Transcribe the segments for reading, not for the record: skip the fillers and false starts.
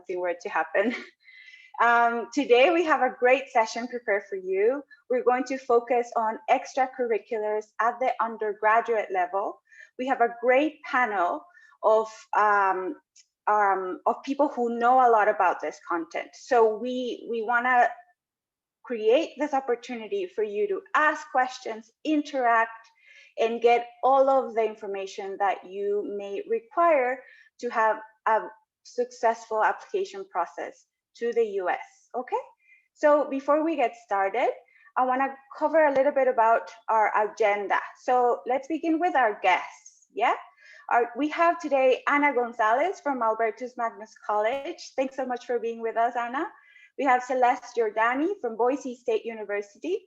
something were to happen. Today we have a great session prepared for you. We're going to focus on extracurriculars at the undergraduate level. We have a great panel of people who know a lot about this content. So we want to create this opportunity for you to ask questions, interact, and get all of the information that you may require to have a successful application process to the US, okay? So before we get started, I wanna cover a little bit about our agenda. So let's begin with our guests, yeah? We have today Ana Gonzalez from Albertus Magnus College. Thanks so much for being with us, Ana. We have Celeste Giordani from Boise State University.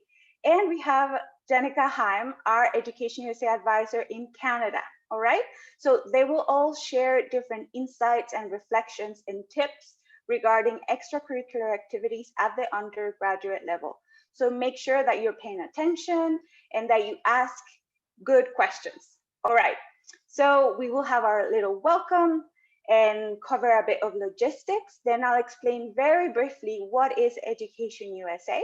And we have Jenica Haim, our Education USA advisor in Canada, all right? So they will all share different insights and reflections and tips regarding extracurricular activities at the undergraduate level. So make sure that you're paying attention and that you ask good questions. All right, so we will have our little welcome and cover a bit of logistics. Then I'll explain very briefly what is Education USA.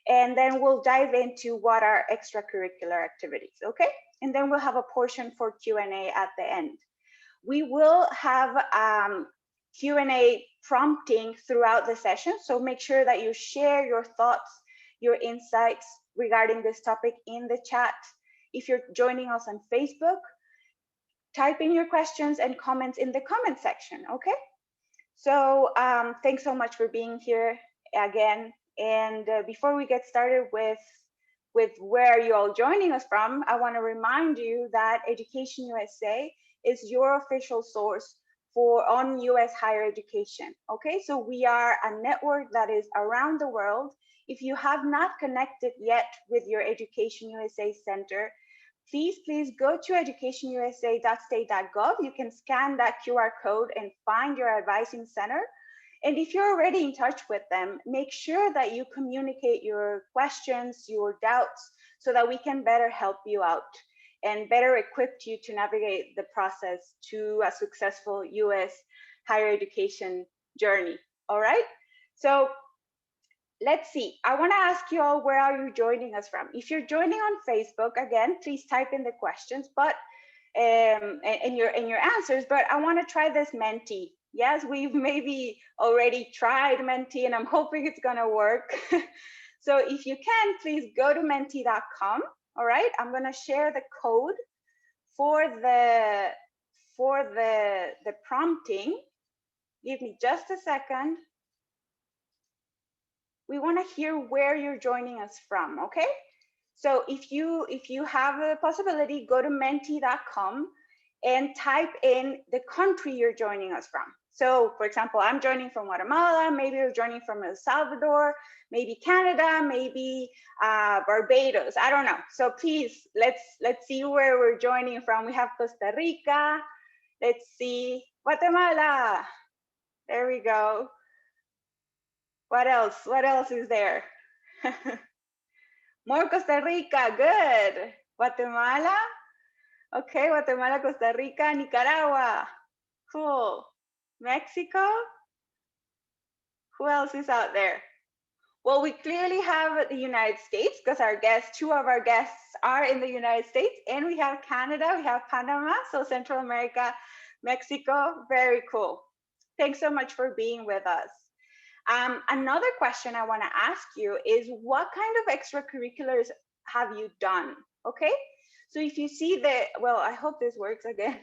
And then we'll dive into what are extracurricular activities, okay? And then we'll have a portion for Q&A at the end. We will have Q&A prompting throughout the session, so make sure that you share your thoughts, your insights regarding this topic in the chat. If you're joining us on Facebook, type in your questions and comments in the comment section, okay? So thanks so much for being here again. And before we get started with where you're all joining us from, I want to remind you that Education USA is your official source on US higher education. Okay, so we are a network that is around the world. If you have not connected yet with your Education USA Center, please go to educationusa.state.gov. You can scan that QR code and find your advising center. And if you're already in touch with them, make sure that you communicate your questions, your doubts, so that we can better help you out and better equip you to navigate the process to a successful US higher education journey, all right? So let's see, I wanna ask you all, where are you joining us from? If you're joining on Facebook, again, please type in the questions, but and your answers, but I wanna try this Menti. Yes, we've maybe already tried Menti and I'm hoping it's gonna work. So if you can, please go to menti.com. All right, I'm gonna share the code for the prompting. Give me just a second. We wanna hear where you're joining us from, okay? So if you have a possibility, go to menti.com and type in the country you're joining us from. So for example, I'm joining from Guatemala, maybe you're joining from El Salvador, maybe Canada, maybe Barbados, I don't know. So please, let's see where we're joining from. We have Costa Rica, let's see, Guatemala, there we go. What else is there? More Costa Rica, good. Guatemala, okay, Guatemala, Costa Rica, Nicaragua, cool. Mexico, who else is out there? Well, we clearly have the United States because two of our guests are in the United States, and we have Canada, we have Panama, so Central America, Mexico, very cool. Thanks so much for being with us. Another question I wanna ask you is, what kind of extracurriculars have you done, okay? So if you see well, I hope this works again,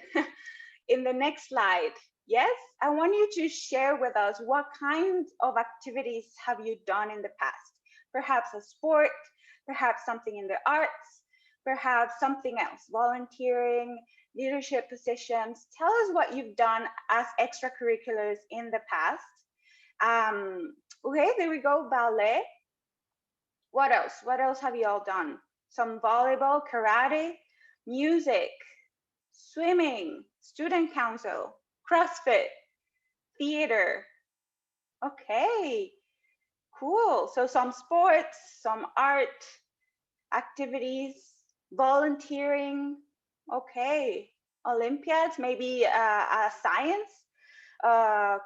in the next slide, yes, I want you to share with us what kinds of activities have you done in the past? Perhaps a sport, perhaps something in the arts, perhaps something else, volunteering, leadership positions. Tell us what you've done as extracurriculars in the past. Okay, there we go, ballet. What else? What else have you all done? Some volleyball, karate, music, swimming, student council, CrossFit, theater. Okay, cool. So some sports, some art activities, volunteering. Okay, Olympiads, maybe science.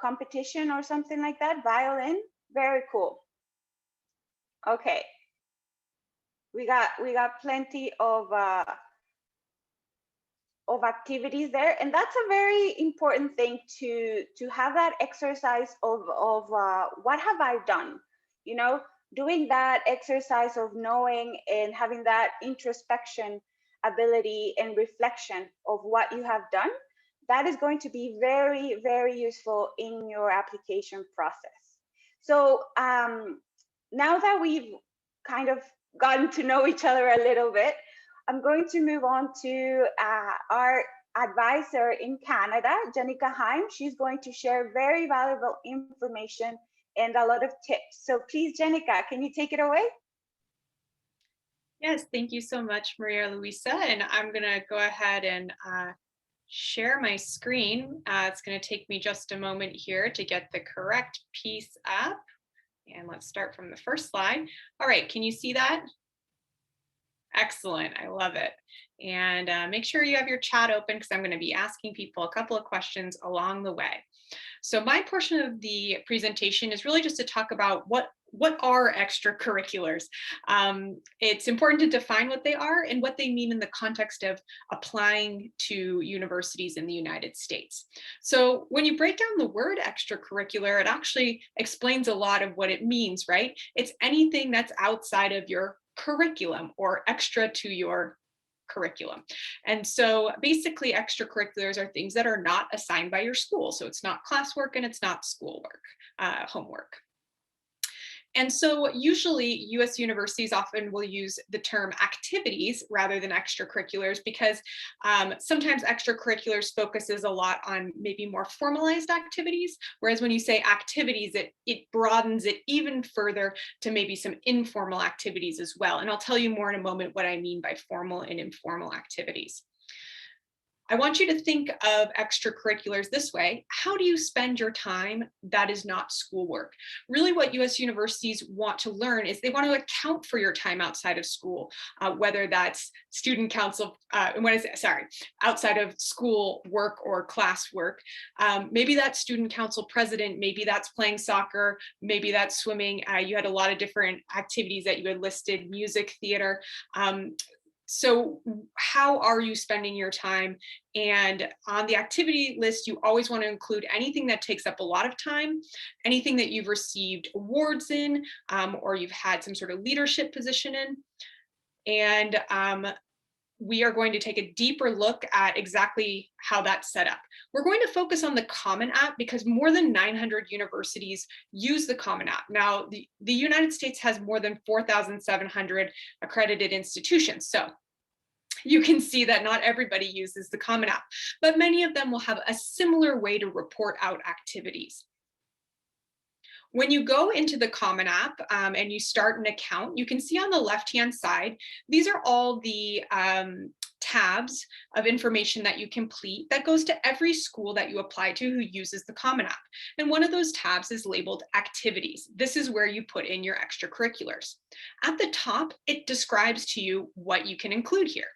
competition or something like that. Violin, very cool. Okay, we got plenty of activities there, and that's a very important thing to have that exercise of what have I done, you know, doing that exercise of knowing and having that introspection ability and reflection of what you have done. That is going to be very, very useful in your application process. So now that we've kind of gotten to know each other a little bit, I'm going to move on to our advisor in Canada, Janica Heim. She's going to share very valuable information and a lot of tips. So please, Janica, can you take it away? Yes, thank you so much, Maria Luisa. And I'm going to go ahead and share my screen. It's going to take me just a moment here to get the correct piece up. And let's start from the first slide. All right, can you see that? Excellent, I love it. And make sure you have your chat open because I'm going to be asking people a couple of questions along the way. So my portion of the presentation is really just to talk about what are extracurriculars. It's important to define what they are and what they mean in the context of applying to universities in the United States. So when you break down the word extracurricular, it actually explains a lot of what it means, right? It's anything that's outside of your curriculum or extra to your curriculum. And so basically extracurriculars are things that are not assigned by your school. So it's not classwork and it's not schoolwork, homework. And so usually US universities often will use the term activities rather than extracurriculars because sometimes extracurriculars focuses a lot on maybe more formalized activities, whereas when you say activities, it broadens it even further to maybe some informal activities as well. And I'll tell you more in a moment what I mean by formal and informal activities. I want you to think of extracurriculars this way. How do you spend your time that is not schoolwork? Really what US universities want to learn is they want to account for your time outside of school, whether that's student council, outside of school work or class work. Maybe that's student council president, maybe that's playing soccer, maybe that's swimming. You had a lot of different activities that you had listed, music, theater. So how are you spending your time? And on the activity list, you always want to include anything that takes up a lot of time, anything that you've received awards in, or you've had some sort of leadership position in. And we are going to take a deeper look at exactly how that's set up. We're going to focus on the Common App because more than 900 universities use the Common App. Now, the United States has more than 4,700 accredited institutions. So you can see that not everybody uses the Common App, but many of them will have a similar way to report out activities. When you go into the Common App and you start an account, you can see on the left-hand side, these are all the tabs of information that you complete that goes to every school that you apply to who uses the Common App. And one of those tabs is labeled activities. This is where you put in your extracurriculars. At the top, it describes to you what you can include here.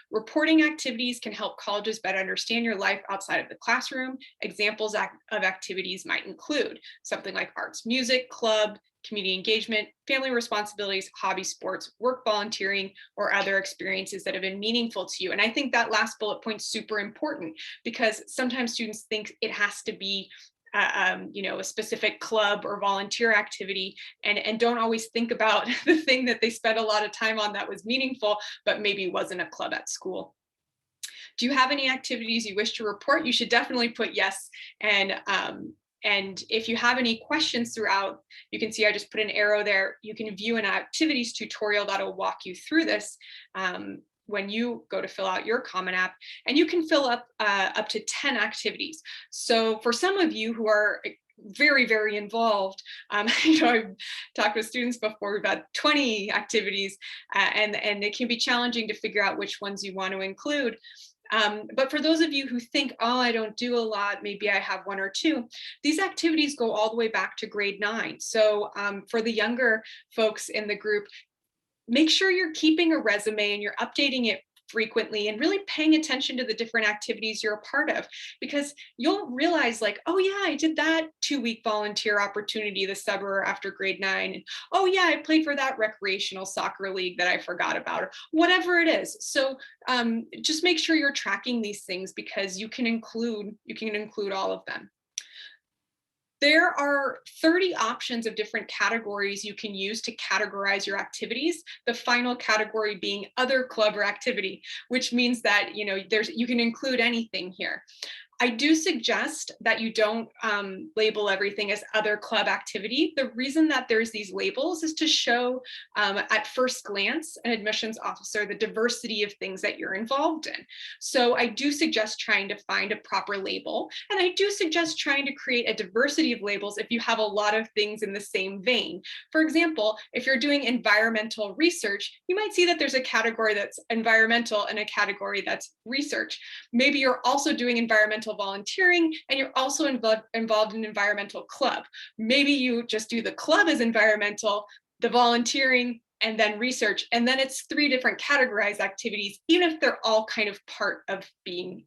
Reporting activities can help colleges better understand your life outside of the classroom. Examples of activities might include something like arts, music, club, community engagement, family responsibilities, hobby sports, work volunteering, or other experiences that have been meaningful to you. And I think that last bullet point's super important because sometimes students think it has to be a specific club or volunteer activity and don't always think about the thing that they spent a lot of time on that was meaningful, but maybe wasn't a club at school. Do you have any activities you wish to report? You should definitely put yes. And if you have any questions throughout, you can see I just put an arrow there. You can view an activities tutorial that'll walk you through this when you go to fill out your Common App, and you can fill up to 10 activities. So for some of you who are very, very involved, I've talked with students before, we've had 20 activities, and it can be challenging to figure out which ones you want to include. But for those of you who think, oh, I don't do a lot, maybe I have one or two, these activities go all the way back to grade 9. So for the younger folks in the group, make sure you're keeping a resume and you're updating it frequently and really paying attention to the different activities you're a part of, because you'll realize like, oh yeah, I did that 2-week volunteer opportunity this summer after grade 9. And oh yeah, I played for that recreational soccer league that I forgot about, or whatever it is. So just make sure you're tracking these things, because you can include all of them. There are 30 options of different categories you can use to categorize your activities. The final category being other club or activity, which means that you can include anything here. I do suggest that you don't label everything as other club activity. The reason that there's these labels is to show at first glance an admissions officer the diversity of things that you're involved in. So I do suggest trying to find a proper label. And I do suggest trying to create a diversity of labels if you have a lot of things in the same vein. For example, if you're doing environmental research, you might see that there's a category that's environmental and a category that's research. Maybe you're also doing environmental volunteering and you're also involved in an environmental club. Maybe you just do the club as environmental, the volunteering, and then research, and then it's 3 different categorized activities, even if they're all kind of part of being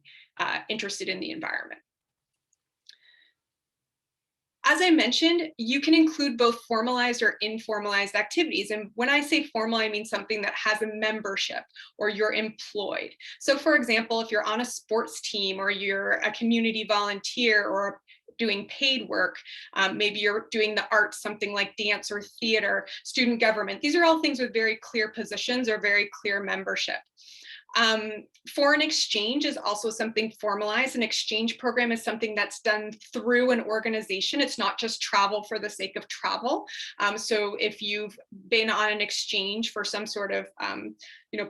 interested in the environment. As I mentioned, you can include both formalized or informalized activities. And when I say formal, I mean something that has a membership or you're employed. So for example, if you're on a sports team or you're a community volunteer or doing paid work, maybe you're doing the arts, something like dance or theater, student government. These are all things with very clear positions or very clear membership. Foreign exchange is also something formalized. An exchange program is something that's done through an organization. It's not just travel for the sake of travel. So if you've been on an exchange for some sort of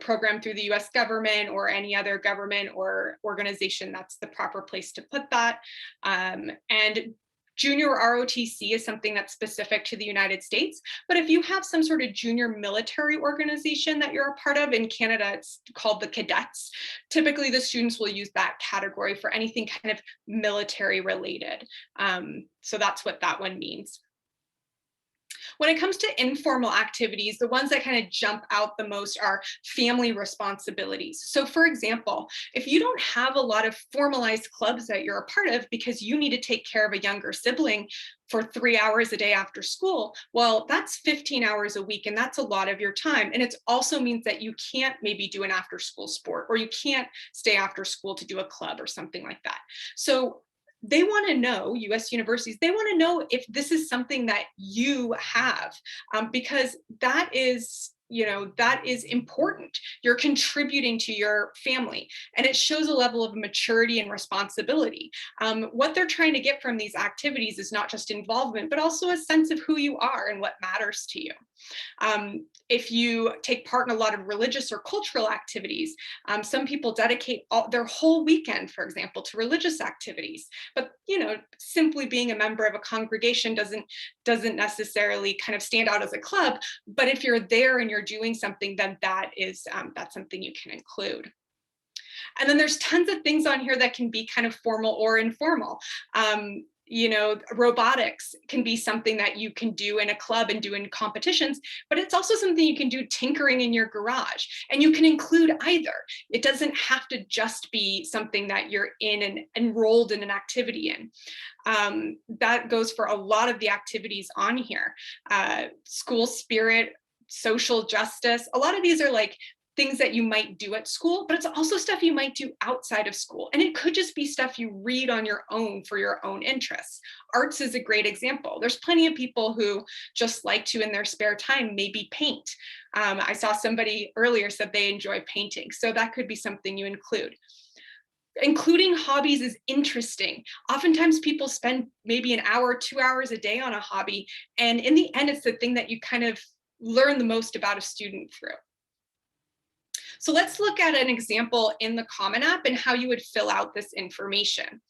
program through the US government or any other government or organization, that's the proper place to put that. And junior ROTC is something that's specific to the United States. But if you have some sort of junior military organization that you're a part of, in Canada, it's called the cadets. Typically, the students will use that category for anything kind of military related. So that's what that one means. When it comes to informal activities, the ones that kind of jump out the most are family responsibilities. So for example, if you don't have a lot of formalized clubs that you're a part of because you need to take care of a younger sibling for 3 hours a day after school, well, that's 15 hours a week, and that's a lot of your time. And it also means that you can't maybe do an after school sport, or you can't stay after school to do a club or something like that. So they want to know, US universities, they want to know if this is something that you have, because that is important. You're contributing to your family, and it shows a level of maturity and responsibility. What they're trying to get from these activities is not just involvement, but also a sense of who you are and what matters to you. If you take part in a lot of religious or cultural activities, some people dedicate their whole weekend, for example, to religious activities. But simply being a member of a congregation doesn't necessarily kind of stand out as a club. But if you're there and you're doing something, then that's something you can include. And then there's tons of things on here that can be kind of formal or informal. Robotics can be something that you can do in a club and do in competitions, but it's also something you can do tinkering in your garage, and you can include either. It doesn't have to just be something that you're in and enrolled in an activity in. That goes for a lot of the activities on here. School spirit, social justice, a lot of these are like things that you might do at school, but it's also stuff you might do outside of school. And it could just be stuff you read on your own for your own interests. Arts is a great example. There's plenty of people who just like to, in their spare time, maybe paint. I saw somebody earlier said they enjoy painting. So that could be something you include. Including hobbies is interesting. Oftentimes people spend maybe an hour, 2 hours a day on a hobby. And in the end, it's the thing that you kind of learn the most about a student through. So let's look at an example in the Common App and how you would fill out this information.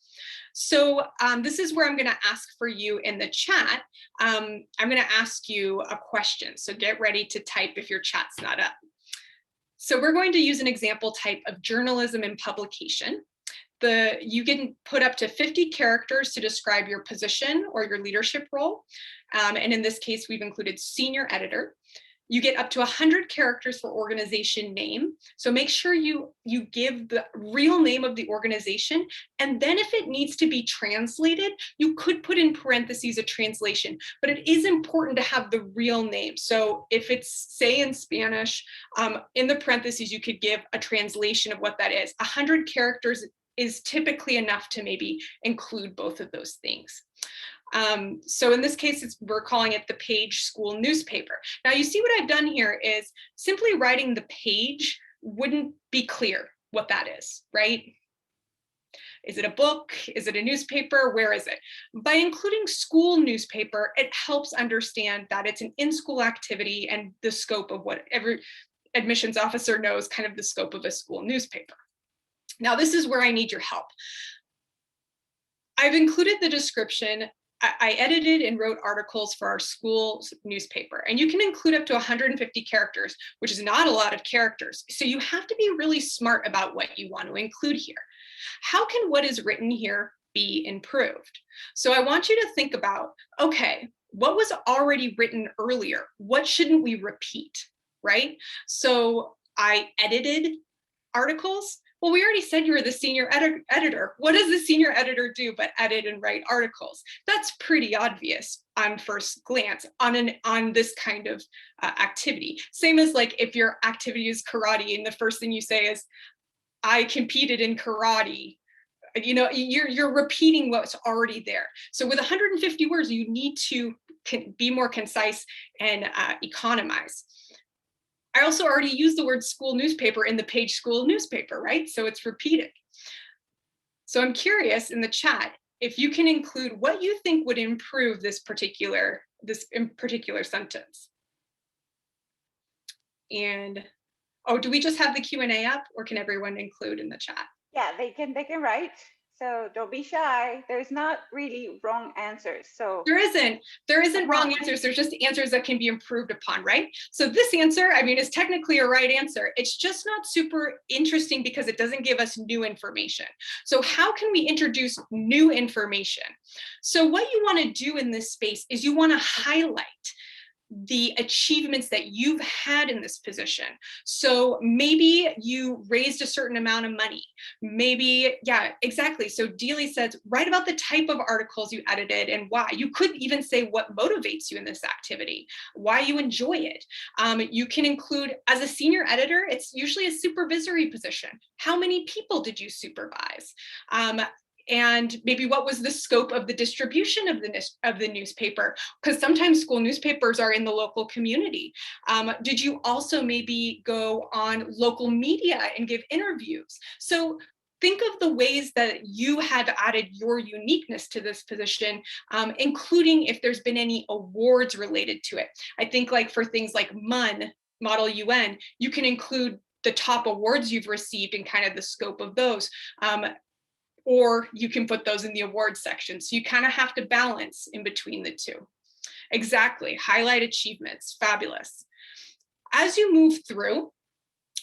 So this is where I'm going to ask for you in the chat. I'm going to ask you a question. So get ready to type if your chat's not up. So we're going to use an example type of journalism and publication. You can put up to 50 characters to describe your position or your leadership role. And in this case, we've included senior editor. You get up to 100 characters for organization name. So make sure you give the real name of the organization. And then if it needs to be translated, you could put in parentheses a translation, but it is important to have the real name. So if it's, say, in Spanish, in the parentheses, you could give a translation of what that is. 100 characters is typically enough to maybe include both of those things. So in this case, we're calling it the page school newspaper. Now you see what I've done here is simply writing the page wouldn't be clear what that is, right? Is it a book? Is it a newspaper? Where is it? By including school newspaper, it helps understand that it's an in-school activity and the scope of what every admissions officer knows, kind of the scope of a school newspaper. Now this is where I need your help. I've included the description. I edited and wrote articles for our school newspaper, and you can include up to 150 characters, which is not a lot of characters. So you have to be really smart about what you want to include here. How can what is written here be improved? So I want you to think about, okay, what was already written earlier? What shouldn't we repeat, right? So I edited articles. Well, we already said you were the senior editor. What does the senior editor do but edit and write articles? That's pretty obvious on first glance on this kind of activity. Same as like if your activity is karate and the first thing you say is, I competed in karate. You know, you're repeating what's already there. So with 150 words, you need to be more concise and economize. I also already used the word school newspaper in the page school newspaper, right? So it's repeated. So I'm curious in the chat if you can include what you think would improve this particular sentence. And oh, do we just have the Q&A up, or can everyone include in the chat? Yeah, they can write. So don't be shy. There's not really wrong answers. So there isn't wrong answers. There's just answers that can be improved upon, right? So this answer, I mean, is technically a right answer. It's just not super interesting because it doesn't give us new information. So how can we introduce new information? So what you want to do in this space is you want to highlight the achievements that you've had in this position. So maybe you raised a certain amount of money. Maybe, yeah, exactly. So Dealey says, write about the type of articles you edited and why. You could even say what motivates you in this activity, why you enjoy it. You can include, as a senior editor, it's usually a supervisory position. How many people did you supervise? And maybe what was the scope of the distribution of the newspaper? Because sometimes school newspapers are in the local community. Did you also maybe go on local media and give interviews? So think of the ways that you have added your uniqueness to this position, including if there's been any awards related to it. I think like for things like MUN, Model UN, you can include the top awards you've received and kind of the scope of those. Or you can put those in the awards section. So you kind of have to balance in between the two. Exactly, highlight achievements, fabulous. As you move through,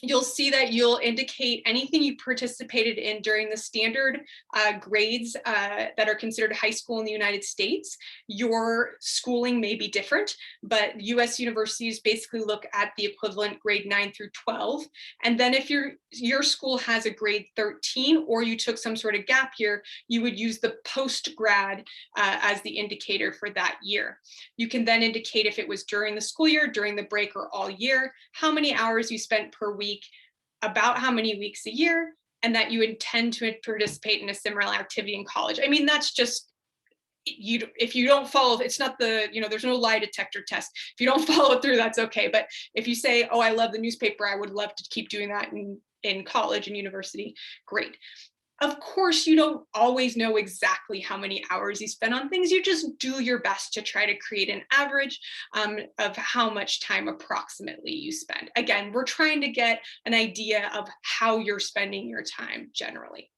you'll see that you'll indicate anything you participated in during the standard grades that are considered high school in the United States. Your schooling may be different, but US universities basically look at the equivalent grade 9 through 12. And then if your school has a grade 13 or you took some sort of gap year, you would use the post-grad as the indicator for that year. You can then indicate if it was during the school year, during the break, or all year, how many hours you spent per week, about how many weeks a year, and that you intend to participate in a similar activity in college. I mean, that's just, if you don't follow, it's not the, there's no lie detector test. If you don't follow it through, that's okay. But if you say, oh, I love the newspaper, I would love to keep doing that in college and university, great. Of course, you don't always know exactly how many hours you spend on things. You just do your best to try to create an average of how much time approximately you spend. Again, we're trying to get an idea of how you're spending your time generally.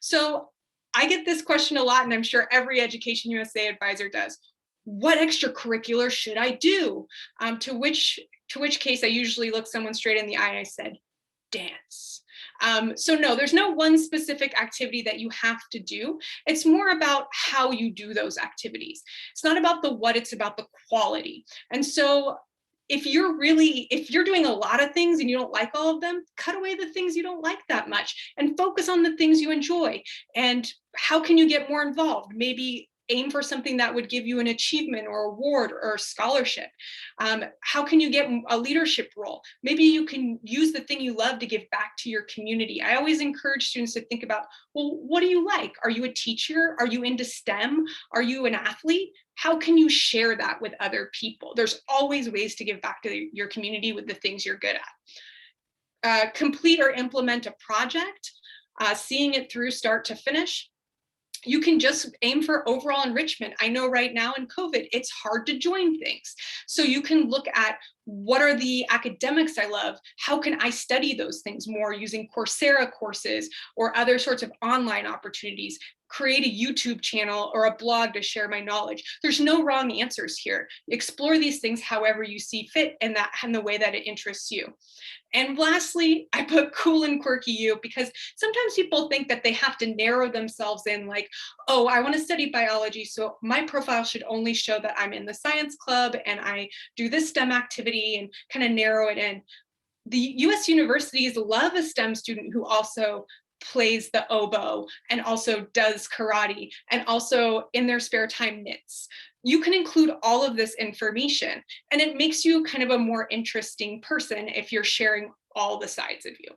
So I get this question a lot, and I'm sure every Education USA advisor does. What extracurricular should I do? To which case I usually look someone straight in the eye and I said, dance. So no, there's no one specific activity that you have to do. It's more about how you do those activities. It's not about the what, it's about the quality. And so if you're doing a lot of things and you don't like all of them, cut away the things you don't like that much and focus on the things you enjoy. And how can you get more involved? Maybe aim for something that would give you an achievement or award or scholarship. How can you get a leadership role? Maybe you can use the thing you love to give back to your community. I always encourage students to think about, well, what do you like? Are you a teacher? Are you into STEM? Are you an athlete? How can you share that with other people? There's always ways to give back to your community with the things you're good at. Complete or implement a project, seeing it through start to finish. You can just aim for overall enrichment. I know right now in COVID, it's hard to join things. So you can look at, what are the academics I love? How can I study those things more using Coursera courses or other sorts of online opportunities? Create a YouTube channel or a blog to share my knowledge. There's no wrong answers here. Explore these things however you see fit and the way that it interests you. And lastly, I put cool and quirky you, because sometimes people think that they have to narrow themselves in, like, oh, I want to study biology, so my profile should only show that I'm in the science club and I do this STEM activity, and kind of narrow it in. The US universities love a STEM student who also plays the oboe and also does karate and also in their spare time knits. You can include all of this information, and it makes you kind of a more interesting person if you're sharing all the sides of you.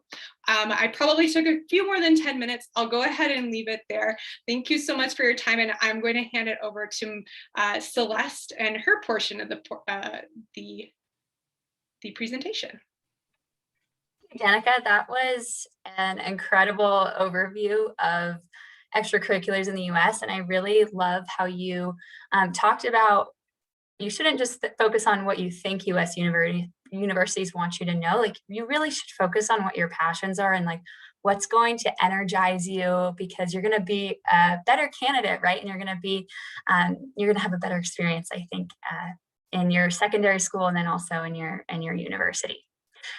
I probably took a few more than 10 minutes. I'll go ahead and leave it there. Thank you so much for your time, and I'm going to hand it over to Celeste and her portion of the presentation. Danica, that was an incredible overview of extracurriculars in the US. And I really love how you talked about, you shouldn't just focus on what you think US universities want you to know. Like, you really should focus on what your passions are and like what's going to energize you, because you're going to be a better candidate, right? And you're going to have a better experience, I think, in your secondary school and then also in your university.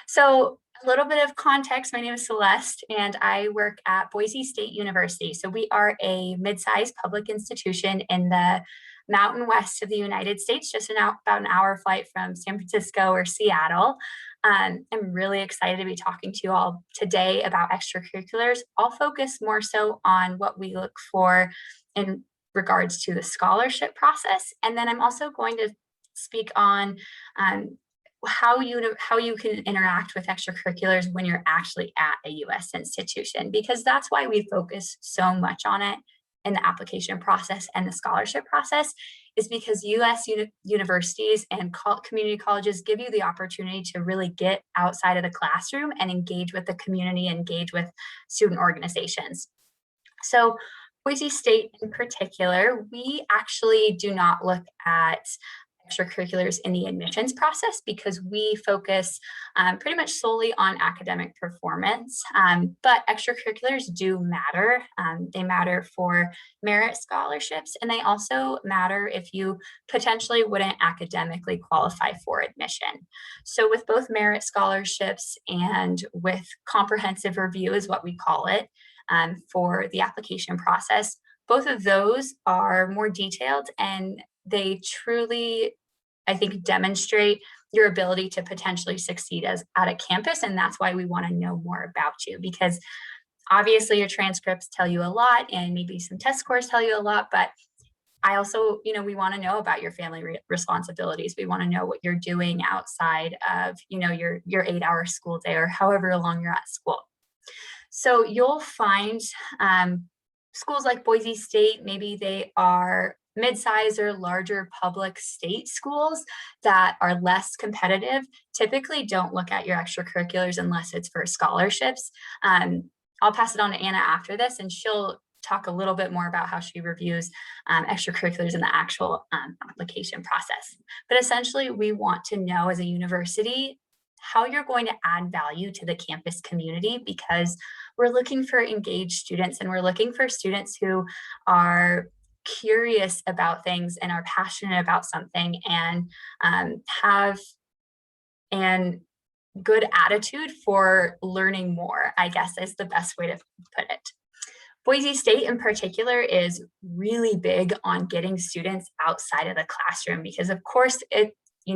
So a little bit of context, my name is Celeste and I work at Boise State University. So we are a mid-sized public institution in the Mountain West of the United States, just about an hour flight from San Francisco or Seattle. I'm really excited to be talking to you all today about extracurriculars. I'll focus more so on what we look for in regards to the scholarship process. And then I'm also going to speak on how you can interact with extracurriculars when you're actually at a US institution, because that's why we focus so much on it in the application process and the scholarship process, is because US universities and community colleges give you the opportunity to really get outside of the classroom and engage with the community, engage with student organizations. So Boise State in particular, we actually do not look at extracurriculars in the admissions process because we focus pretty much solely on academic performance. But extracurriculars do matter. They matter for merit scholarships, and they also matter if you potentially wouldn't academically qualify for admission. So with both merit scholarships and with comprehensive review is what we call it for the application process, both of those are more detailed, and they truly, I think, demonstrate your ability to potentially succeed at a campus. And that's why we want to know more about you, because obviously your transcripts tell you a lot and maybe some test scores tell you a lot, but I also, we want to know about your family responsibilities. We want to know what you're doing outside of, your 8-hour school day or however long you're at school. So you'll find schools like Boise State, maybe they are mid-size or larger public state schools that are less competitive, typically don't look at your extracurriculars unless it's for scholarships. I'll pass it on to Anna after this, and she'll talk a little bit more about how she reviews extracurriculars in the actual application process. But essentially, we want to know as a university how you're going to add value to the campus community, because we're looking for engaged students, and we're looking for students who are curious about things and are passionate about something and have an good attitude for learning more, I guess is the best way to put it. Boise State in particular is really big on getting students outside of the classroom, because of course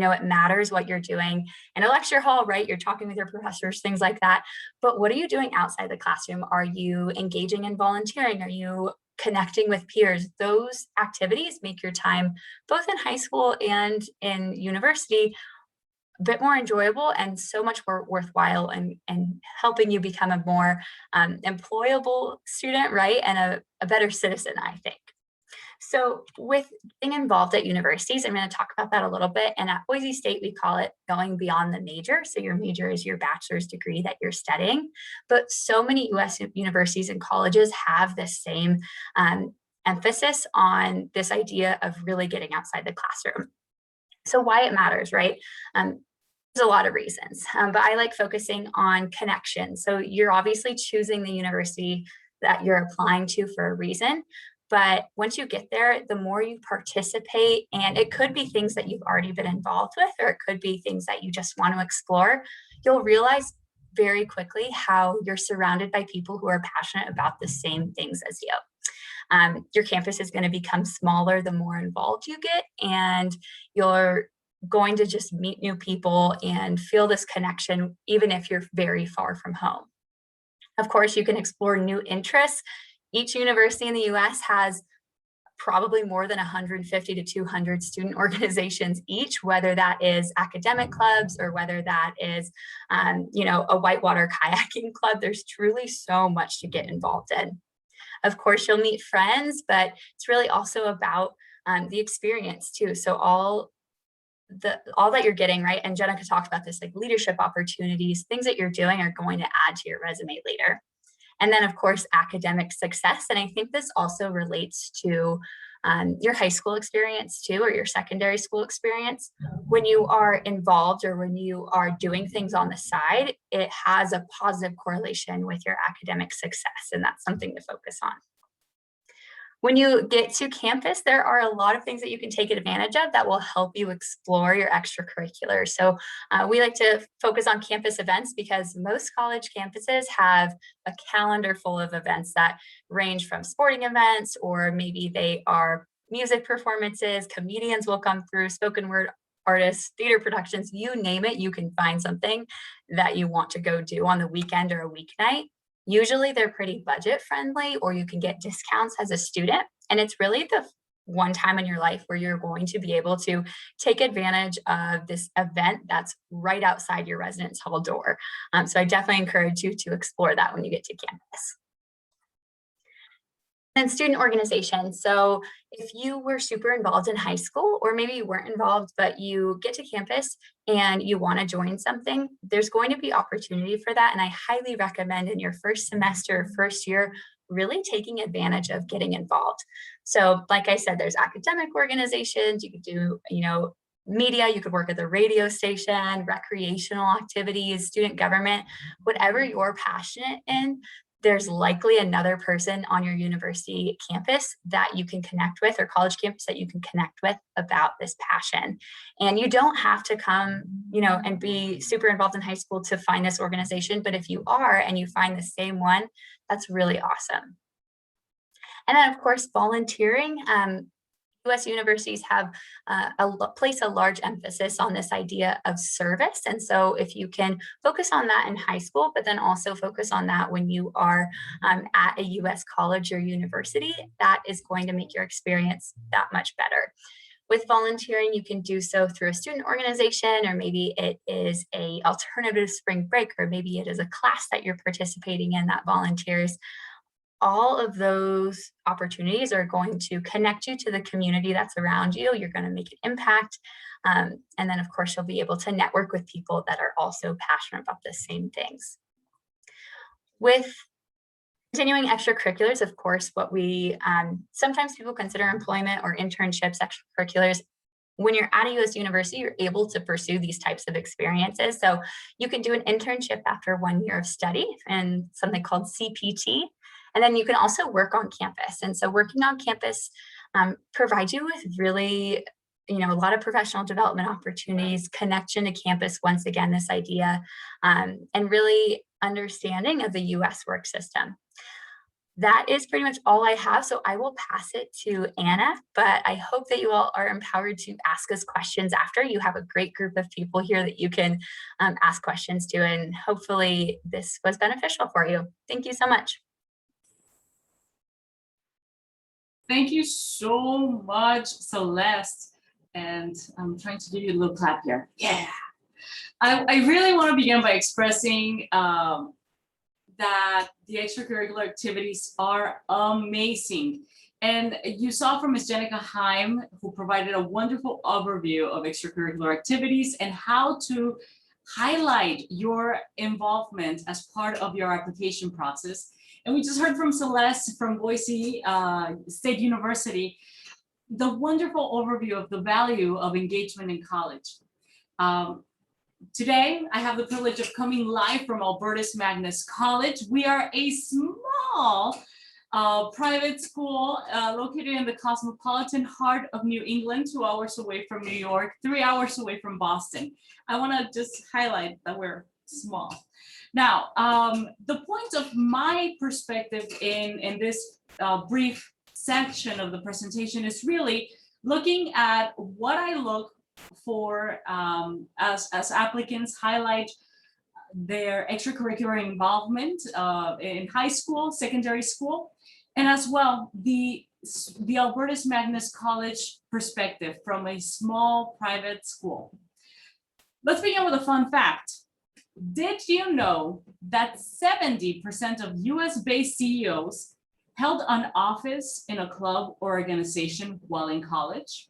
it matters what you're doing in a lecture hall, right? You're talking with your professors, things like that. But what are you doing outside the classroom? Are you engaging in volunteering? Are you connecting with peers? Those activities make your time, both in high school and in university, a bit more enjoyable and so much more worthwhile, and helping you become a more employable student, right? And a better citizen, I think. So with being involved at universities, I'm going to talk about that a little bit. And at Boise State, we call it going beyond the major. So your major is your bachelor's degree that you're studying. But so many US universities and colleges have this same emphasis on this idea of really getting outside the classroom. So why it matters, right? There's a lot of reasons, but I like focusing on connection. So you're obviously choosing the university that you're applying to for a reason. But once you get there, the more you participate, and it could be things that you've already been involved with, or it could be things that you just want to explore, you'll realize very quickly how you're surrounded by people who are passionate about the same things as you. Your campus is going to become smaller the more involved you get, and you're going to just meet new people and feel this connection, even if you're very far from home. Of course, you can explore new interests. Each university in the US has probably more than 150 to 200 student organizations each, whether that is academic clubs or whether that is, a whitewater kayaking club. There's truly so much to get involved in. Of course, you'll meet friends, but it's really also about the experience too. So all that you're getting, right? And Jenica talked about this, like leadership opportunities, things that you're doing are going to add to your resume later. And then, of course, academic success. And I think this also relates to your high school experience too, or your secondary school experience. When you are involved or when you are doing things on the side, it has a positive correlation with your academic success. And that's something to focus on. When you get to campus, there are a lot of things that you can take advantage of that will help you explore your extracurriculars. So we like to focus on campus events because most college campuses have a calendar full of events that range from sporting events, or maybe they are music performances, comedians will come through, spoken word artists, theater productions, you name it, you can find something that you want to go do on the weekend or a weeknight. Usually they're pretty budget friendly, or you can get discounts as a student. And it's really the one time in your life where you're going to be able to take advantage of this event that's right outside your residence hall door. So I definitely encourage you to explore that when you get to campus. And student organization. So if you were super involved in high school, or maybe you weren't involved, but you get to campus and you want to join something, there's going to be opportunity for that. And I highly recommend in your first semester, first year, really taking advantage of getting involved. So like I said, there's academic organizations, you could do, media, you could work at the radio station, recreational activities, student government, whatever you're passionate in. There's likely another person on your university campus that you can connect with, or college campus that you can connect with about this passion. And you don't have to come, and be super involved in high school to find this organization. But if you are and you find the same one, that's really awesome. And then, of course, volunteering. US universities have place a large emphasis on this idea of service. And so if you can focus on that in high school, but then also focus on that when you are at a US college or university, that is going to make your experience that much better. With volunteering, you can do so through a student organization, or maybe it is an alternative spring break, or maybe it is a class that you're participating in that volunteers. All of those opportunities are going to connect you to the community that's around you. You're going to make an impact. And then, of course, you'll be able to network with people that are also passionate about the same things. With continuing extracurriculars, of course, what we sometimes people consider employment or internships, extracurriculars. When you're at a US university, you're able to pursue these types of experiences. So you can do an internship after 1 year of study and something called CPT. And then you can also work on campus. And so working on campus provides you with really, a lot of professional development opportunities, connection to campus, once again, this idea, and really understanding of the US work system. that is pretty much all I have. So I will pass it to Anna, but I hope that you all are empowered to ask us questions after. You have a great group of people here that you can ask questions to, and hopefully this was beneficial for you. Thank you so much. Thank you so much, Celeste. And I'm trying to give you a little clap here. Yeah. I really want to begin by expressing that the extracurricular activities are amazing. And you saw from Ms. Jenica Heim, who provided a wonderful overview of extracurricular activities and how to highlight your involvement as part of your application process. And we just heard from Celeste from Boise State University, the wonderful overview of the value of engagement in college. Today, I have the privilege of coming live from Albertus Magnus College. We are a small private school located in the cosmopolitan heart of New England, 2 hours away from New York, 3 hours away from Boston. I want to just highlight that we're small. Now, the point of my perspective in this brief section of the presentation is really looking at what I look for as applicants highlight their extracurricular involvement in high school, secondary school, and as well the Albertus Magnus College perspective from a small private school. Let's begin with a fun fact. Did you know that 70% of US-based CEOs held an office in a club or organization while in college?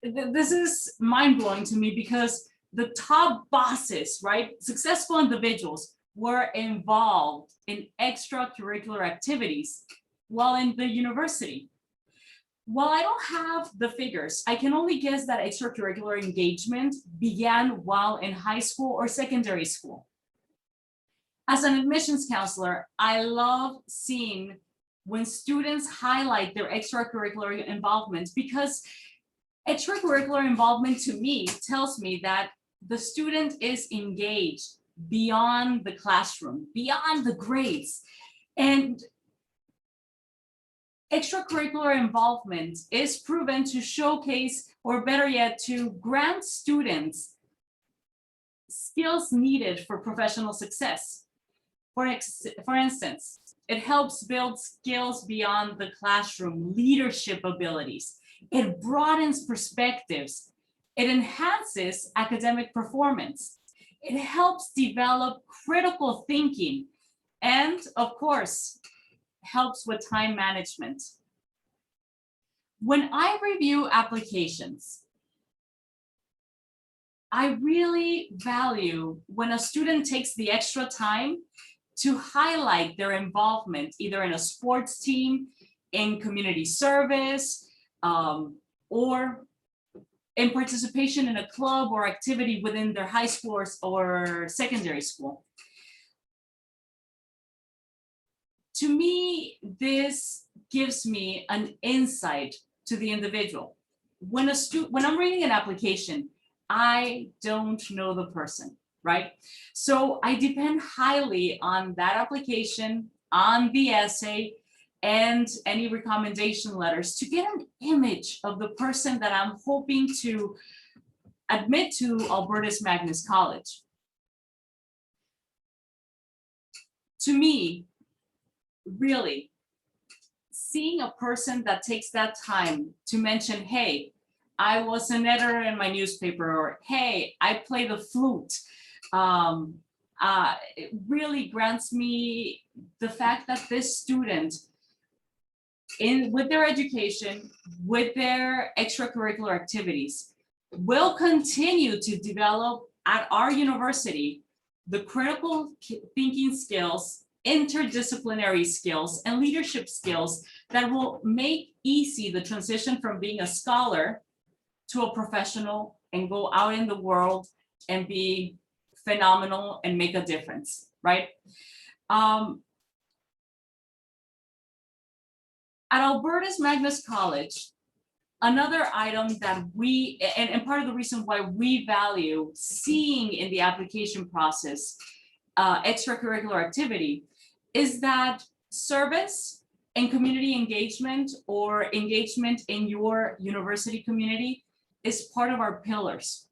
This is mind-blowing to me because the top bosses, right, successful individuals were involved in extracurricular activities while in the university. While I don't have the figures, I can only guess that extracurricular engagement began while in high school or secondary school. As an admissions counselor, I love seeing when students highlight their extracurricular involvement, because extracurricular involvement to me tells me that the student is engaged beyond the classroom, beyond the grades. And extracurricular involvement is proven to showcase, or better yet, to grant students skills needed for professional success. For instance, it helps build skills beyond the classroom, leadership abilities. It broadens perspectives. It enhances academic performance. It helps develop critical thinking. And of course, helps with time management. When I review applications, I really value when a student takes the extra time to highlight their involvement either in a sports team, in community service, or in participation in a club or activity within their high school or secondary school. To me, this gives me an insight to the individual. When I'm reading an application, I don't know the person, right? So I depend highly on that application, on the essay, and any recommendation letters to get an image of the person that I'm hoping to admit to Albertus Magnus College. To me, really, seeing a person that takes that time to mention, hey, I was an editor in my newspaper, or hey, I play the flute, it really grants me the fact that this student, with their education, with their extracurricular activities, will continue to develop at our university the critical thinking skills, interdisciplinary skills, and leadership skills that will make easy the transition from being a scholar to a professional and go out in the world and be phenomenal and make a difference, right? At Albertus Magnus College, another item that we, and part of the reason why we value seeing in the application process extracurricular activity, is that Service and community engagement, or engagement in your university community, is part of our pillars.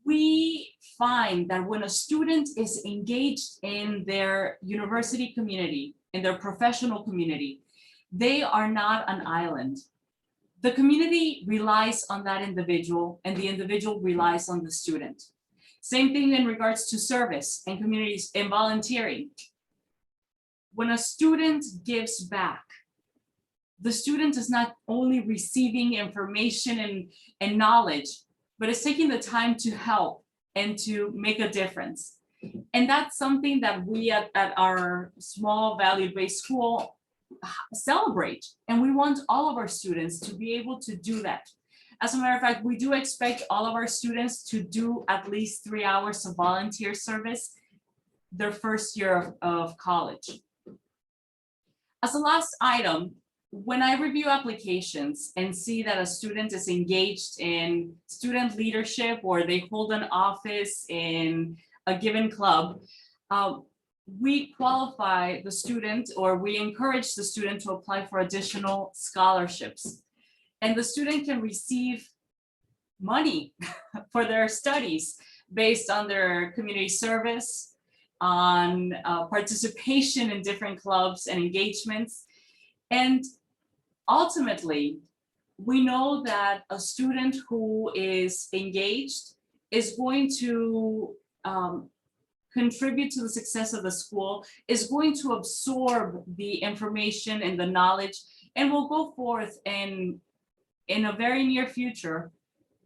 We find that when a student is engaged in their university community, in their professional community, they are not an island. The community relies on that individual, and the individual relies on the student. Same thing in regards to service and communities and volunteering. When a student gives back, the student is not only receiving information and knowledge, but is taking the time to help and to make a difference. And that's something that we at our small value-based school celebrate. And we want all of our students to be able to do that. As a matter of fact, we do expect all of our students to do at least 3 hours of volunteer service their first year of college. As a last item, when I review applications and see that a student is engaged in student leadership or they hold an office in a given club, we qualify the student, or we encourage the student to apply for additional scholarships. And the student can receive money for their studies based on their community service, on participation in different clubs and engagements. And ultimately, we know that a student who is engaged is going to contribute to the success of the school, is going to absorb the information and the knowledge, and will go forth and in a very near future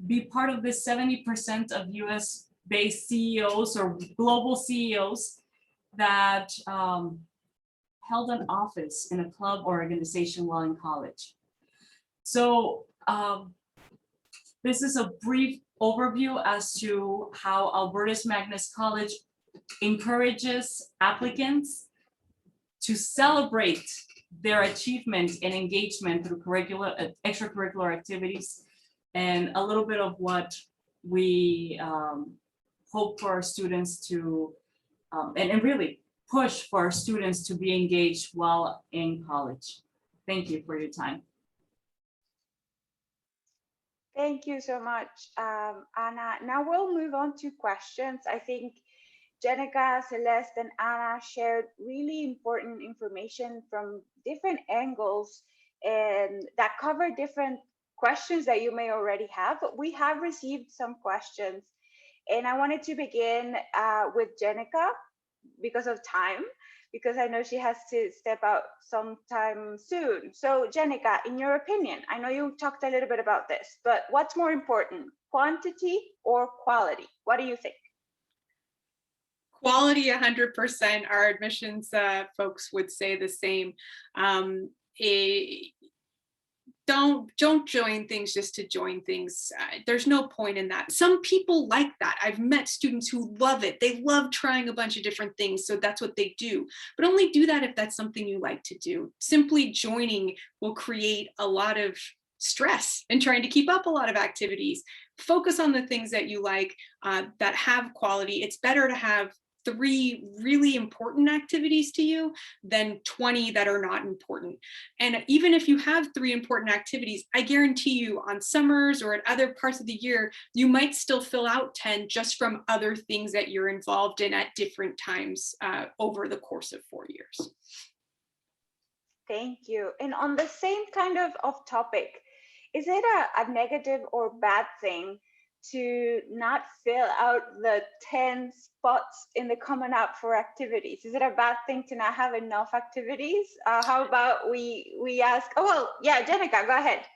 be part of this 70% of US-based CEOs or global CEOs that held an office in a club or organization while in college. So this is a brief overview as to how Albertus Magnus College encourages applicants to celebrate their achievement and engagement through extracurricular activities, and a little bit of what we hope for our students to, and really push for our students to be engaged while in college. Thank you for your time. Thank you so much, Anna. Now we'll move on to questions. I think Jenica, Celeste, and Anna shared really important information from different angles and that cover different questions that you may already have. But we have received some questions, and I wanted to begin with Jenica because of time, because I know she has to step out sometime soon. So Jenica, in your opinion, I know you talked a little bit about this, but what's more important, quantity or quality? What do you think? Quality 100%. Our admissions folks would say the same. Don't join things just to join things. There's no point in that. Some people like that. I've met students who love it. They love trying a bunch of different things, so that's what they do. But only do that if that's something you like to do. Simply joining will create a lot of stress and trying to keep up a lot of activities. Focus on the things that you like, that have quality. It's better to have 3 really important activities to you than 20 that are not important. And even if you have 3 important activities, I guarantee you on summers or at other parts of the year, you might still fill out 10 just from other things that you're involved in at different times over the course of 4 years. Thank you. And on the same kind of off topic, is it a negative or bad thing to not fill out the 10 spots in the Common App for activities? Is it a bad thing to not have enough activities? How about we ask, oh, well, yeah, Jenica, go ahead.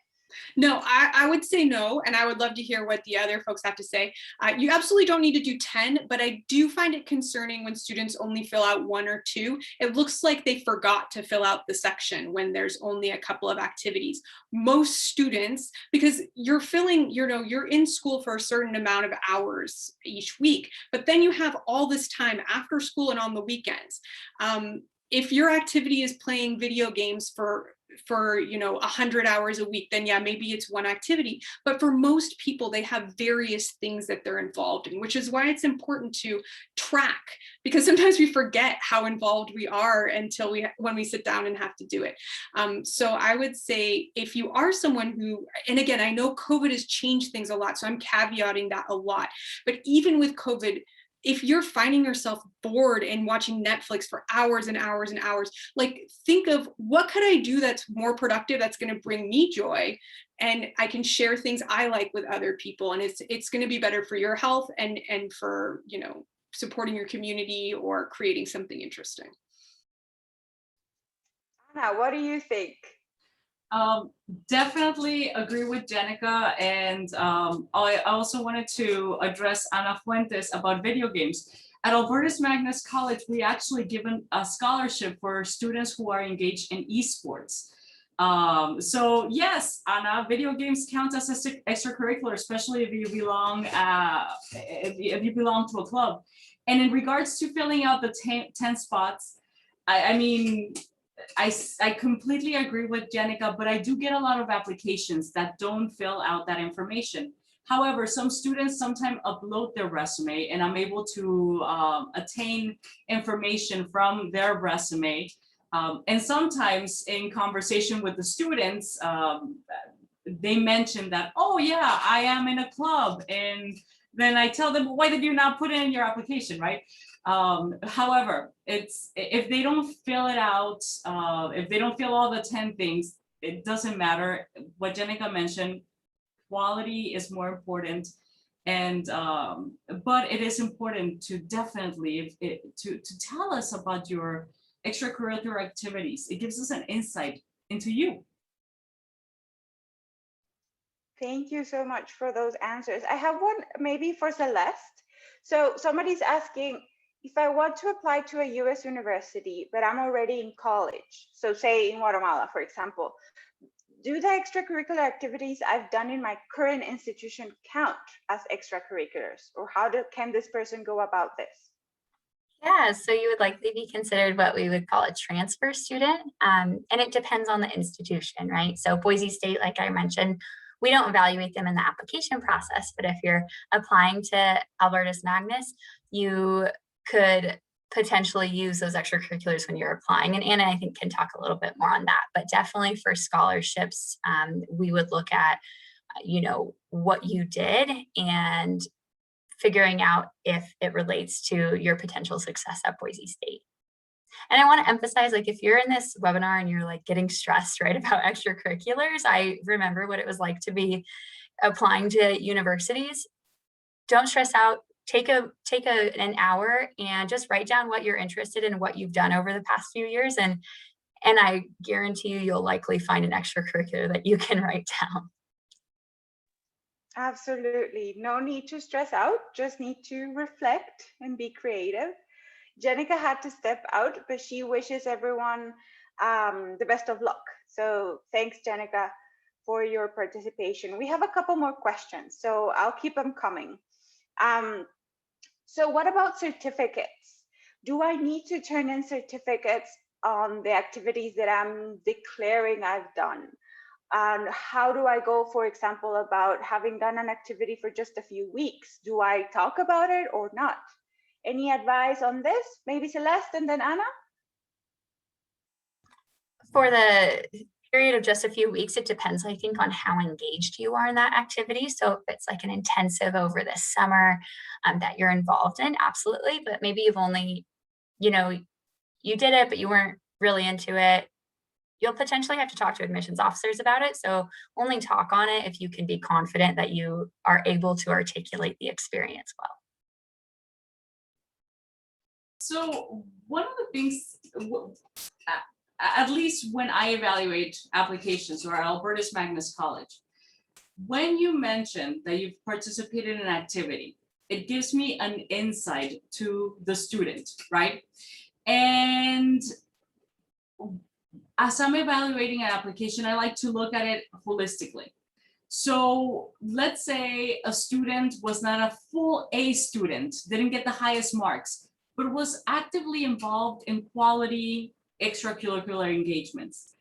No, I would say no, and I would love to hear what the other folks have to say. You absolutely don't need to do 10, but I do find it concerning when students only fill out 1 or 2. It looks like they forgot to fill out the section when there's only a couple of activities. Most students, because you're filling, you're in school for a certain amount of hours each week, but then you have all this time after school and on the weekends. If your activity is playing video games for for 100 hours a week, then yeah, maybe it's one activity. But for most people, they have various things that they're involved in, which is why it's important to track, because sometimes we forget how involved we are until when we sit down and have to do it. So I would say, if you are someone who, and again, I know COVID has changed things a lot, so I'm caveating that a lot, but even with COVID, if you're finding yourself bored and watching Netflix for hours and hours and hours, like, think of, what could I do that's more productive, that's going to bring me joy, and I can share things I like with other people, and it's going to be better for your health and for supporting your community or creating something interesting. Anna, what do you think? Definitely agree with Jenica, and I also wanted to address Ana Fuentes about video games. At Albertus Magnus College, we actually given a scholarship for students who are engaged in esports. So yes, Ana, video games count as extracurricular, especially if you belong if you belong to a club. And in regards to filling out the 10 spots, I mean, I completely agree with Jenica, but I do get a lot of applications that don't fill out that information. However, some students sometimes upload their resume, and I'm able to attain information from their resume. And sometimes in conversation with the students, they mention that, oh yeah, I am in a club. And then I tell them, why did you not put it in your application, right? However, if they don't fill it out, if they don't fill all the 10 things, it doesn't matter. What Jenica mentioned, quality is more important. And but it is important to definitely to tell us about your extracurricular activities. It gives us an insight into you. Thank you so much for those answers. I have one maybe for Celeste. So somebody's asking, if I want to apply to a US university, but I'm already in college, so say in Guatemala, for example, do the extracurricular activities I've done in my current institution count as extracurriculars? Or how can this person go about this? Yeah, so you would likely be considered what we would call a transfer student. And it depends on the institution, right? So Boise State, like I mentioned, we don't evaluate them in the application process, but if you're applying to Albertus Magnus, you could potentially use those extracurriculars when you're applying. And Anna, I think, can talk a little bit more on that, but definitely for scholarships, we would look at, what you did and figuring out if it relates to your potential success at Boise State. And I want to emphasize, like, if you're in this webinar and you're like getting stressed, right, about extracurriculars, I remember what it was like to be applying to universities. Don't stress out. Take an hour and just write down what you're interested in, what you've done over the past few years. And I guarantee you'll likely find an extracurricular that you can write down. Absolutely. No need to stress out, just need to reflect and be creative. Jenica had to step out, but she wishes everyone the best of luck. So thanks, Jenica, for your participation. We have a couple more questions, so I'll keep them coming. So what about certificates? Do I need to turn in certificates on the activities that I'm declaring I've done? And how do I go, for example, about having done an activity for just a few weeks? Do I talk about it or not? Any advice on this? Maybe Celeste and then Anna? For the period of just a few weeks, it depends, I think, on how engaged you are in that activity. So if it's like an intensive over the summer that you're involved in, absolutely. But maybe you've only, you did it, but you weren't really into it. You'll potentially have to talk to admissions officers about it. So only talk on it if you can be confident that you are able to articulate the experience well. So one of the things, at least when I evaluate applications or at Albertus Magnus College, when you mention that you've participated in an activity, it gives me an insight to the student, right? And as I'm evaluating an application, I like to look at it holistically. So let's say a student was not a full A student, didn't get the highest marks, but was actively involved in quality extracurricular engagements.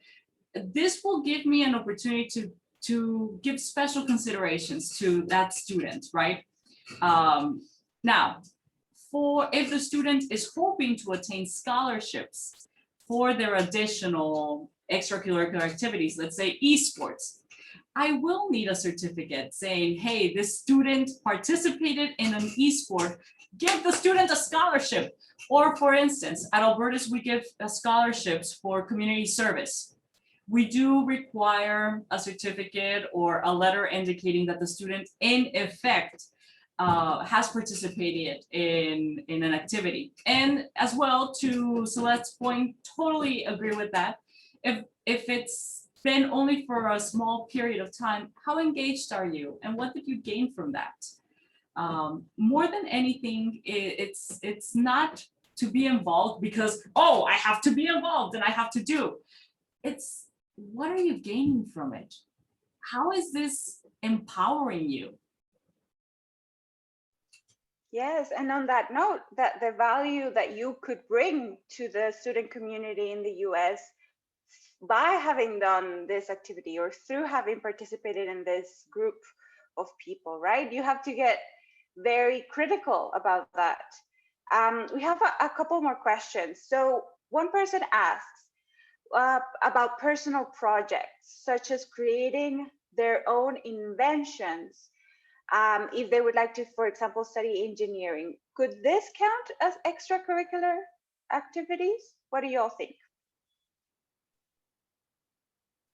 this will give me an opportunity to give special considerations to that student, right? Now, if the student is hoping to attain scholarships for their additional extracurricular activities, let's say esports, I will need a certificate saying, hey, this student participated in an esport, give the student a scholarship. Or for instance, at Albertus, we give scholarships for community service. We do require a certificate or a letter indicating that the student in effect has participated in an activity. And as well, to Celeste's point, totally agree with that. If it's been only for a small period of time, how engaged are you? And what did you gain from that? More than anything, it's not to be involved because, oh, I have to be involved and I have to do. It's what are you gaining from it? How is this empowering you? Yes, and on that note, that the value that you could bring to the student community in the US by having done this activity or through having participated in this group of people, right? You have to get very critical about that. We have a couple more questions. So one person asks about personal projects, such as creating their own inventions. If they would like to, for example, study engineering, could this count as extracurricular activities? What do you all think?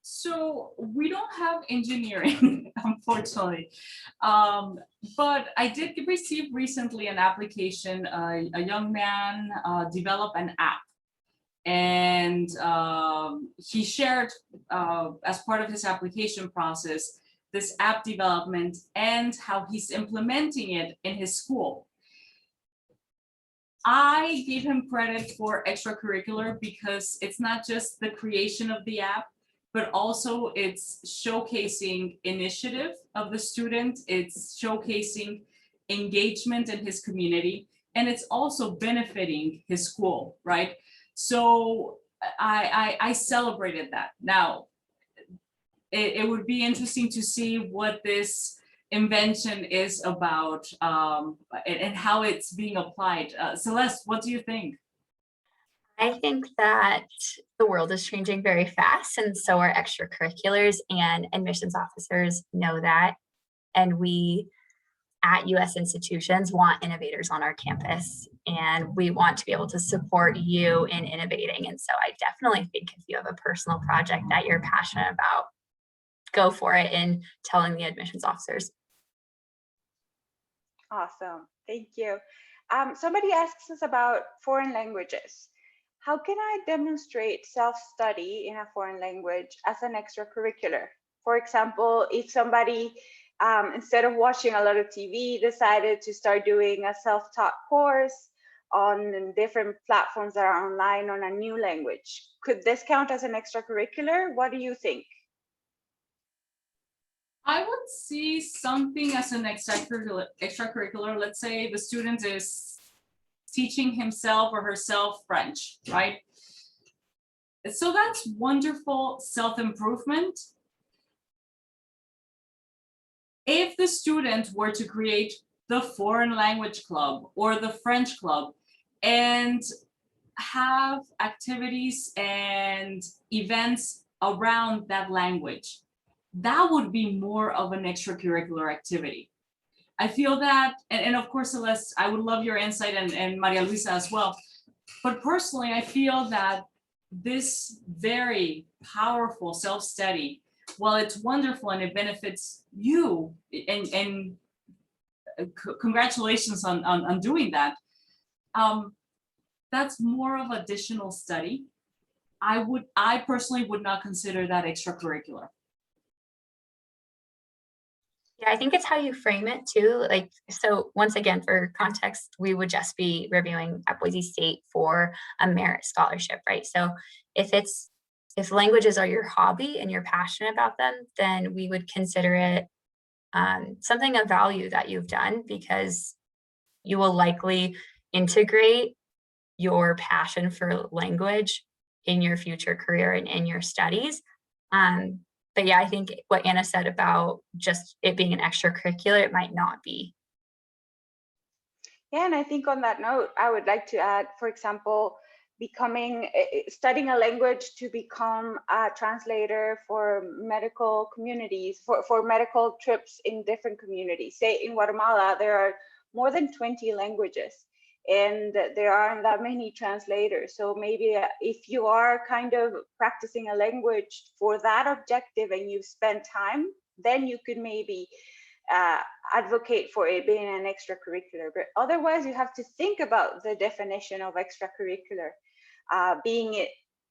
So we don't have engineering, unfortunately, but I did receive recently an application. A young man developed an app, and he shared as part of his application process this app development and how he's implementing it in his school. I gave him credit for extracurricular because it's not just the creation of the app, but also it's showcasing initiative of the student, it's showcasing engagement in his community, and it's also benefiting his school, right? So I celebrated that. Now, it would be interesting to see what this invention is about and how it's being applied. Celeste, what do you think? I think that the world is changing very fast, and so are extracurriculars, and admissions officers know that. And we at US institutions want innovators on our campus, and we want to be able to support you in innovating. And so I definitely think if you have a personal project that you're passionate about, go for it in telling the admissions officers. Awesome, thank you. Somebody asks us about foreign languages. How can I demonstrate self-study in a foreign language as an extracurricular? For example, if somebody, instead of watching a lot of TV, decided to start doing a self-taught course on different platforms that are online on a new language, could this count as an extracurricular? What do you think? I would see something as an extracurricular. Let's say the student is teaching himself or herself French, right? So that's wonderful self-improvement. If the student were to create the foreign language club or the French club and have activities and events around that language, that would be more of an extracurricular activity. I feel that, and of course, Celeste, I would love your insight, and Maria Luisa as well. But personally, I feel that this very powerful self-study, while it's wonderful and it benefits you, and congratulations on doing that, that's more of additional study. I personally would not consider that extracurricular. Yeah, I think it's how you frame it too. Like, so once again, for context, we would just be reviewing at Boise State for a merit scholarship, right? So if languages are your hobby and you're passionate about them, then we would consider it something of value that you've done, because you will likely integrate your passion for language in your future career and in your studies. But yeah, I think what Anna said about just it being an extracurricular, it might not be. Yeah, and I think on that note, I would like to add, for example, studying a language to become a translator for medical communities, for medical trips in different communities. Say in Guatemala, there are more than 20 languages and there aren't that many translators. So maybe if you are kind of practicing a language for that objective and you've spent time, then you could maybe advocate for it being an extracurricular. But otherwise, you have to think about the definition of extracurricular. Being it,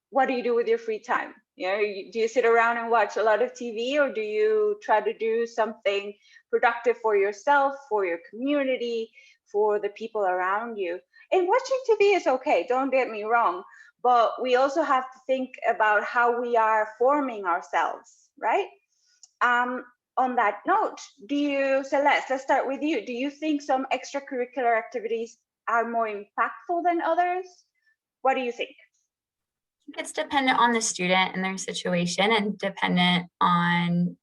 what do you do with your free time? You know, do you sit around and watch a lot of TV, or do you try to do something productive for yourself, for your community, for the people around you? And watching TV is okay, don't get me wrong, but we also have to think about how we are forming ourselves, right? On that note, Celeste, let's start with you. Do you think some extracurricular activities are more impactful than others? What do you think? It's dependent on the student and their situation and dependent on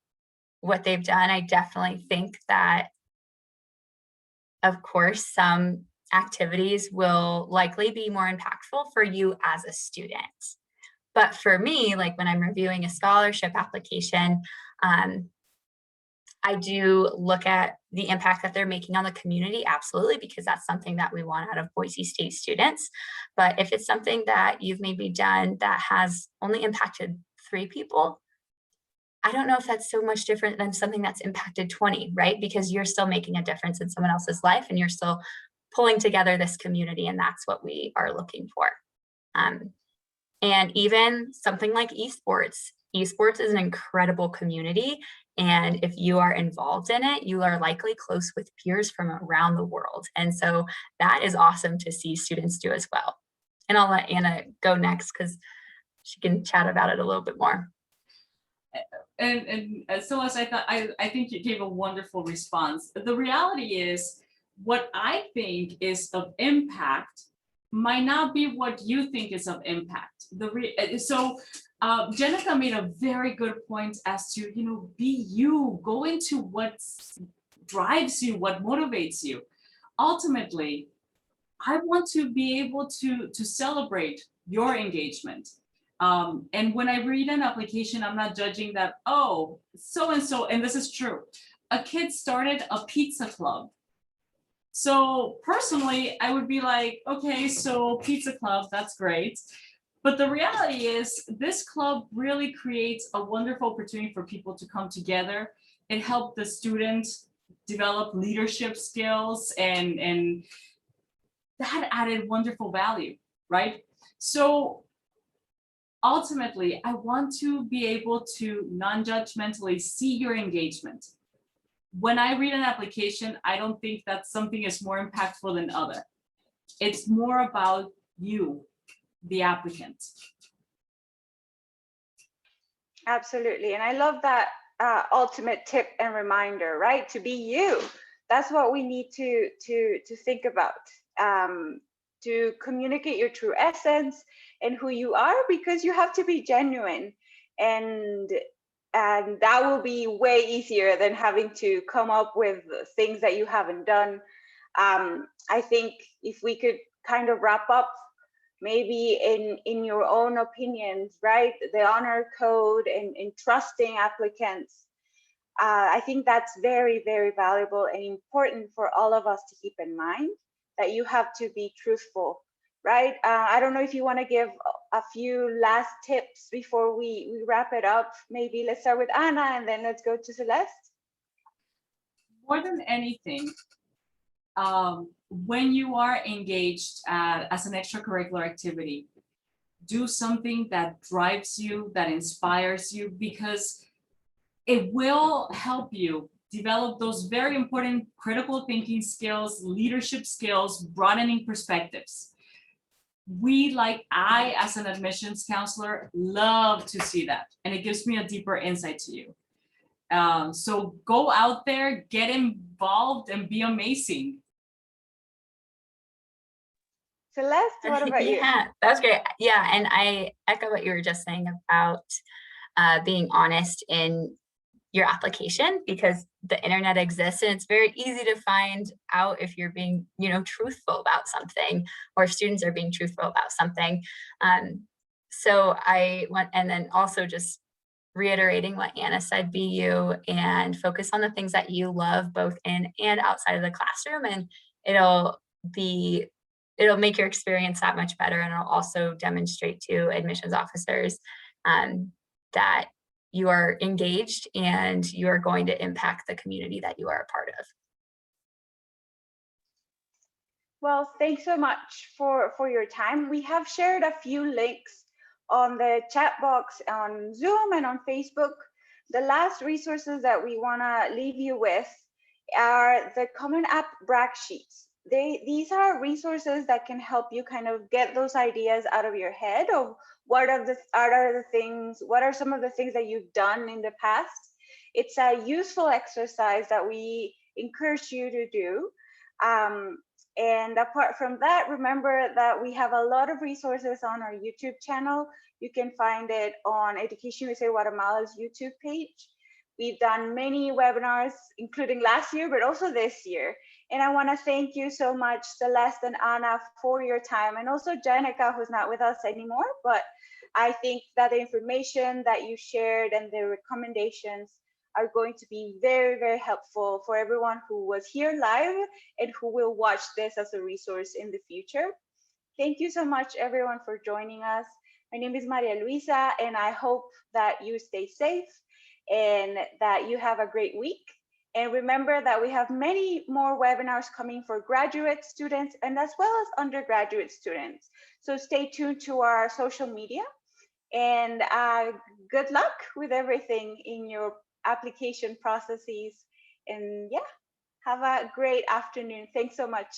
what they've done. I definitely think that, of course, some activities will likely be more impactful for you as a student. But for me, like when I'm reviewing a scholarship application, I do look at the impact that they're making on the community, absolutely, because that's something that we want out of Boise State students. But if it's something that you've maybe done that has only impacted 3 people, I don't know if that's so much different than something that's impacted 20, right? Because you're still making a difference in someone else's life and you're still pulling together this community, and that's what we are looking for. And even something like esports. Esports is an incredible community. And if you are involved in it, you are likely close with peers from around the world. And so that is awesome to see students do as well. And I'll let Anna go next because she can chat about it a little bit more. And Celeste, I think you gave a wonderful response. The reality is, what I think is of impact might not be what you think is of impact. Jenica made a very good point as to, be you, go into what drives you, what motivates you. Ultimately, I want to be able to celebrate your engagement. And when I read an application, I'm not judging that, oh, so-and-so, and this is true. A kid started a pizza club. So personally, I would be like, okay, so pizza club, that's great. But the reality is this club really creates a wonderful opportunity for people to come together and help the students develop leadership skills, and that added wonderful value, right? So ultimately, I want to be able to non-judgmentally see your engagement. When I read an application, I don't think that something is more impactful than other. It's more about you, the applicant. Absolutely. And I love that ultimate tip and reminder, right? To be you. That's what we need to think about, to communicate your true essence and who you are, because you have to be genuine, and that will be way easier than having to come up with things that you haven't done. I think if we could kind of wrap up maybe in your own opinions, right? The honor code and trusting applicants. I think that's very, very valuable and important for all of us to keep in mind, that you have to be truthful, right? I don't know if you want to give a few last tips before we wrap it up. Maybe let's start with Anna and then let's go to Celeste. More than anything, when you are engaged as an extracurricular activity, do something that drives you, that inspires you, because it will help you develop those very important critical thinking skills, leadership skills, broadening perspectives. I, as an admissions counselor, love to see that. And it gives me a deeper insight to you. So go out there, get involved, and be amazing. Celeste, what about you? Yeah, that was great. Yeah, and I echo what you were just saying about being honest in your application, because the internet exists and it's very easy to find out if you're being, truthful about something, or if students are being truthful about something. So I went, and then also just reiterating what Anna said, be you and focus on the things that you love both in and outside of the classroom, and it'll make your experience that much better. And it'll also demonstrate to admissions officers that you are engaged and you are going to impact the community that you are a part of. Well, thanks so much for your time. We have shared a few links on the chat box on Zoom and on Facebook. The last resources that we want to leave you with are the Common App brag sheets. These are resources that can help you kind of get those ideas out of your head of what are some of the things that you've done in the past. It's a useful exercise that we encourage you to do. And apart from that, remember that we have a lot of resources on our YouTube channel. You can find it on Education USA Guatemala's YouTube page. We've done many webinars, including last year, but also this year. And I want to thank you so much, Celeste and Anna, for your time, and also Jenica, who's not with us anymore. But I think that the information that you shared and the recommendations are going to be very, very helpful for everyone who was here live and who will watch this as a resource in the future. Thank you so much, everyone, for joining us. My name is Maria Luisa, and I hope that you stay safe and that you have a great week. And remember that we have many more webinars coming for graduate students and as well as undergraduate students. So stay tuned to our social media, and good luck with everything in your application processes. And yeah, have a great afternoon. Thanks so much.